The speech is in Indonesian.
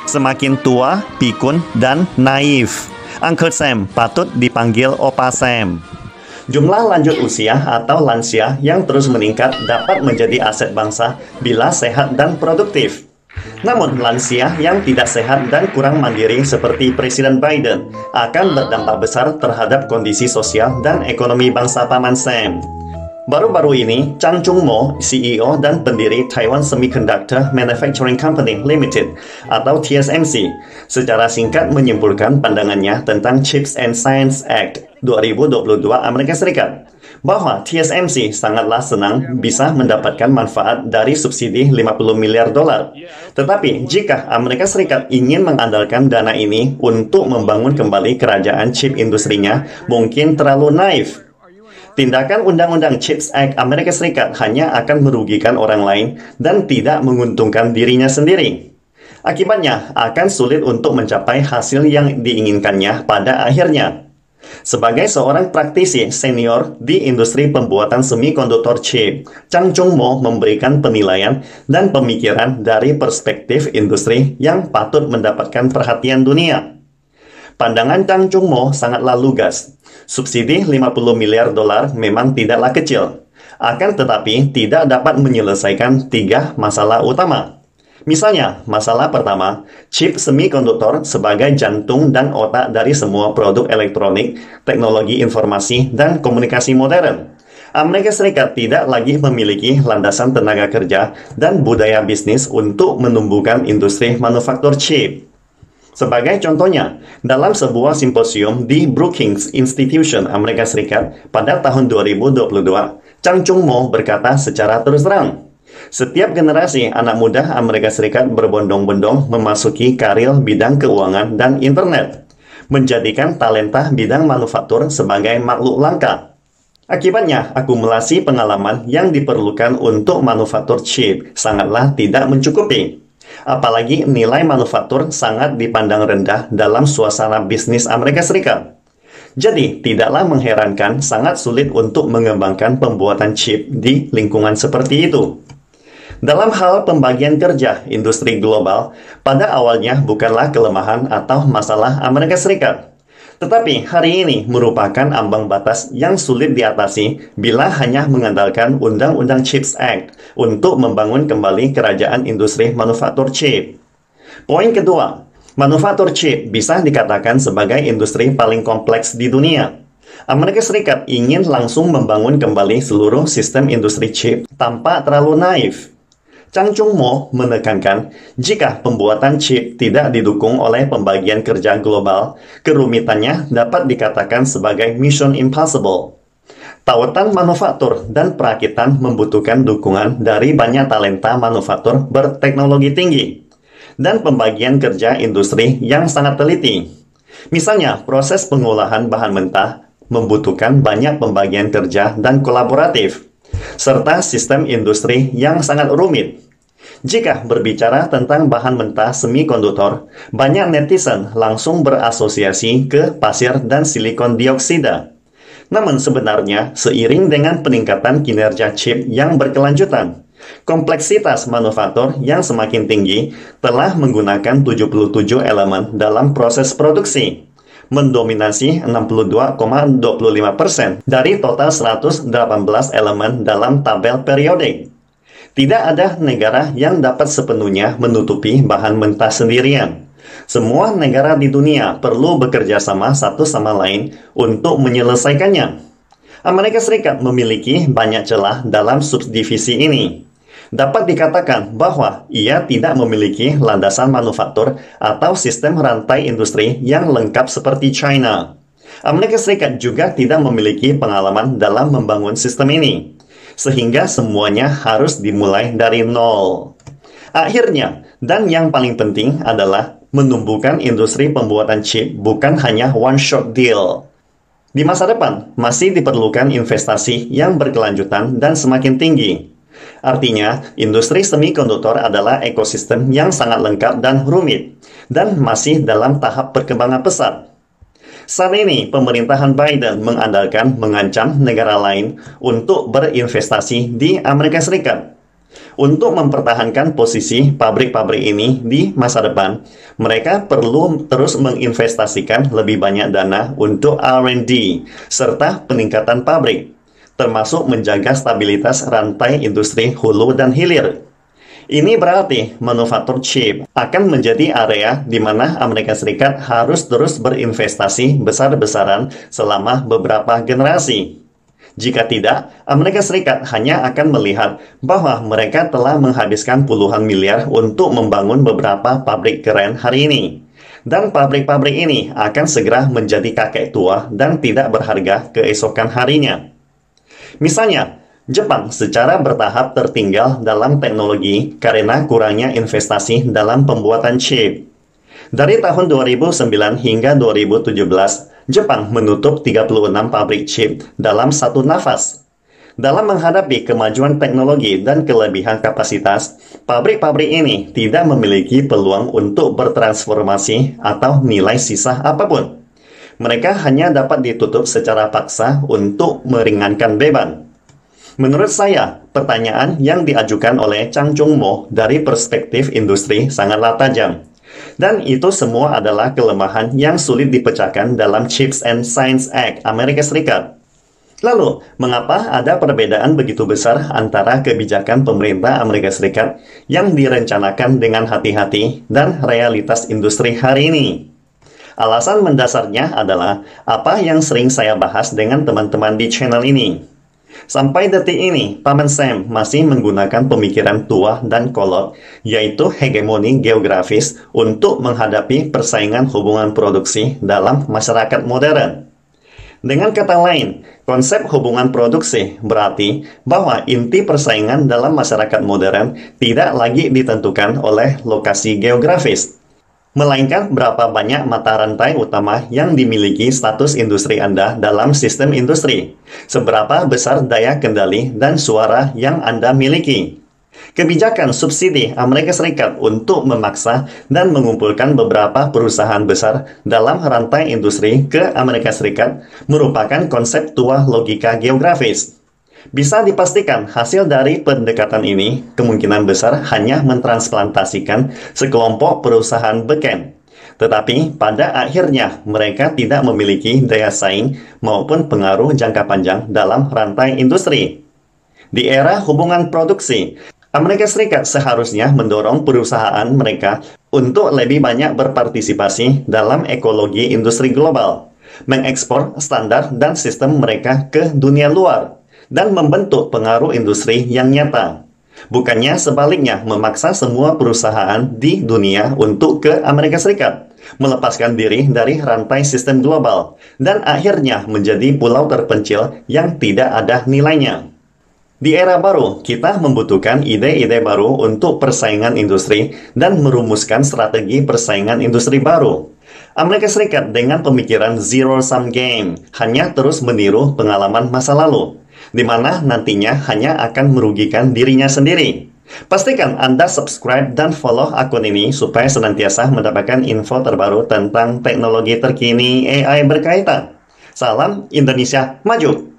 Semakin tua, pikun, dan naif. Uncle Sam patut dipanggil Opa Sam. Jumlah lanjut usia atau lansia yang terus meningkat dapat menjadi aset bangsa bila sehat dan produktif. Namun, lansia yang tidak sehat dan kurang mandiri seperti Presiden Biden akan berdampak besar terhadap kondisi sosial dan ekonomi bangsa Paman Sam. Baru-baru ini, Chang Chung-mo, CEO dan pendiri Taiwan Semiconductor Manufacturing Company Limited atau TSMC, secara singkat menyimpulkan pandangannya tentang Chips and Science Act 2022 Amerika Serikat, bahwa TSMC sangatlah senang bisa mendapatkan manfaat dari subsidi 50 miliar dolar. Tetapi, jika Amerika Serikat ingin mengandalkan dana ini untuk membangun kembali kerajaan chip industrinya, mungkin terlalu naif. Tindakan Undang-Undang Chips Act Amerika Serikat hanya akan merugikan orang lain dan tidak menguntungkan dirinya sendiri. Akibatnya, akan sulit untuk mencapai hasil yang diinginkannya pada akhirnya. Sebagai seorang praktisi senior di industri pembuatan semikonduktor chip, Chang Chung-mo memberikan penilaian dan pemikiran dari perspektif industri yang patut mendapatkan perhatian dunia. Pandangan Chang Chung-mo sangatlah lugas. Subsidi 50 miliar dolar memang tidaklah kecil. Akan tetapi tidak dapat menyelesaikan 3 masalah utama. Misalnya, masalah pertama, chip semikonduktor sebagai jantung dan otak dari semua produk elektronik, teknologi informasi, dan komunikasi modern. Amerika Serikat tidak lagi memiliki landasan tenaga kerja dan budaya bisnis untuk menumbuhkan industri manufaktur chip. Sebagai contohnya, dalam sebuah simposium di Brookings Institution Amerika Serikat pada tahun 2022, Chang Chung-mo berkata secara terus terang, setiap generasi anak muda Amerika Serikat berbondong-bondong memasuki karir bidang keuangan dan internet, menjadikan talenta bidang manufaktur sebagai makhluk langka. Akibatnya, akumulasi pengalaman yang diperlukan untuk manufaktur chip sangatlah tidak mencukupi. Apalagi nilai manufaktur sangat dipandang rendah dalam suasana bisnis Amerika Serikat. Jadi, tidaklah mengherankan sangat sulit untuk mengembangkan pembuatan chip di lingkungan seperti itu. Dalam hal pembagian kerja industri global, pada awalnya bukanlah kelemahan atau masalah Amerika Serikat. Tetapi hari ini merupakan ambang batas yang sulit diatasi bila hanya mengandalkan Undang-Undang Chips Act untuk membangun kembali kerajaan industri manufaktur chip. Poin kedua, manufaktur chip bisa dikatakan sebagai industri paling kompleks di dunia. Amerika Serikat ingin langsung membangun kembali seluruh sistem industri chip tanpa terlalu naif. Chang Chung-mo menekankan, jika pembuatan chip tidak didukung oleh pembagian kerja global, kerumitannya dapat dikatakan sebagai mission impossible. Tautan manufaktur dan perakitan membutuhkan dukungan dari banyak talenta manufaktur berteknologi tinggi, dan pembagian kerja industri yang sangat teliti. Misalnya, proses pengolahan bahan mentah membutuhkan banyak pembagian kerja dan kolaboratif, serta sistem industri yang sangat rumit. Jika berbicara tentang bahan mentah semikonduktor, banyak netizen langsung berasosiasi ke pasir dan silikon dioksida. Namun sebenarnya, seiring dengan peningkatan kinerja chip yang berkelanjutan, kompleksitas manufaktur yang semakin tinggi telah menggunakan 77 elemen dalam proses produksi, mendominasi 62,25% dari total 118 elemen dalam tabel periodik. Tidak ada negara yang dapat sepenuhnya menutupi bahan mentah sendirian. Semua negara di dunia perlu bekerja sama satu sama lain untuk menyelesaikannya. Amerika Serikat memiliki banyak celah dalam subdivisi ini. Dapat dikatakan bahwa ia tidak memiliki landasan manufaktur atau sistem rantai industri yang lengkap seperti China. Amerika Serikat juga tidak memiliki pengalaman dalam membangun sistem ini, sehingga semuanya harus dimulai dari nol. Akhirnya, dan yang paling penting adalah menumbuhkan industri pembuatan chip bukan hanya one-shot deal. Di masa depan, masih diperlukan investasi yang berkelanjutan dan semakin tinggi. Artinya, industri semikonduktor adalah ekosistem yang sangat lengkap dan rumit, dan masih dalam tahap perkembangan pesat. Saat ini, pemerintahan Biden mengancam negara lain untuk berinvestasi di Amerika Serikat. Untuk mempertahankan posisi pabrik-pabrik ini di masa depan, mereka perlu terus menginvestasikan lebih banyak dana untuk R&D serta peningkatan pabrik, termasuk menjaga stabilitas rantai industri hulu dan hilir. Ini berarti manufaktur chip akan menjadi area di mana Amerika Serikat harus terus berinvestasi besar-besaran selama beberapa generasi. Jika tidak, Amerika Serikat hanya akan melihat bahwa mereka telah menghabiskan puluhan miliar untuk membangun beberapa pabrik keren hari ini. Dan pabrik-pabrik ini akan segera menjadi kakek tua dan tidak berharga keesokan harinya. Misalnya, Jepang secara bertahap tertinggal dalam teknologi karena kurangnya investasi dalam pembuatan chip. Dari tahun 2009 hingga 2017, Jepang menutup 36 pabrik chip dalam satu nafas. Dalam menghadapi kemajuan teknologi dan kelebihan kapasitas, pabrik-pabrik ini tidak memiliki peluang untuk bertransformasi atau nilai sisa apapun. Mereka hanya dapat ditutup secara paksa untuk meringankan beban. Menurut saya, pertanyaan yang diajukan oleh Chang Chung Mo dari perspektif industri sangatlah tajam. Dan itu semua adalah kelemahan yang sulit dipecahkan dalam Chips and Science Act Amerika Serikat. Lalu, mengapa ada perbedaan begitu besar antara kebijakan pemerintah Amerika Serikat yang direncanakan dengan hati-hati dan realitas industri hari ini? Alasan mendasarnya adalah apa yang sering saya bahas dengan teman-teman di channel ini. Sampai detik ini, Paman Sam masih menggunakan pemikiran tua dan kolot, yaitu hegemoni geografis untuk menghadapi persaingan hubungan produksi dalam masyarakat modern. Dengan kata lain, konsep hubungan produksi berarti bahwa inti persaingan dalam masyarakat modern tidak lagi ditentukan oleh lokasi geografis, melainkan berapa banyak mata rantai utama yang dimiliki status industri Anda dalam sistem industri, seberapa besar daya kendali dan suara yang Anda miliki. Kebijakan subsidi Amerika Serikat untuk memaksa dan mengumpulkan beberapa perusahaan besar dalam rantai industri ke Amerika Serikat merupakan konsep tua logika geografis. Bisa dipastikan hasil dari pendekatan ini kemungkinan besar hanya mentransplantasikan sekelompok perusahaan beken. Tetapi pada akhirnya mereka tidak memiliki daya saing maupun pengaruh jangka panjang dalam rantai industri. Di era hubungan produksi, Amerika Serikat seharusnya mendorong perusahaan mereka untuk lebih banyak berpartisipasi dalam ekologi industri global, mengekspor standar dan sistem mereka ke dunia luar, dan membentuk pengaruh industri yang nyata. Bukannya sebaliknya memaksa semua perusahaan di dunia untuk ke Amerika Serikat, melepaskan diri dari rantai sistem global, dan akhirnya menjadi pulau terpencil yang tidak ada nilainya. Di era baru, kita membutuhkan ide-ide baru untuk persaingan industri dan merumuskan strategi persaingan industri baru. Amerika Serikat dengan pemikiran zero-sum game hanya terus meniru pengalaman masa lalu, di mana nantinya hanya akan merugikan dirinya sendiri. Pastikan Anda subscribe dan follow akun ini supaya senantiasa mendapatkan info terbaru tentang teknologi terkini AI berkaitan. Salam Indonesia Maju!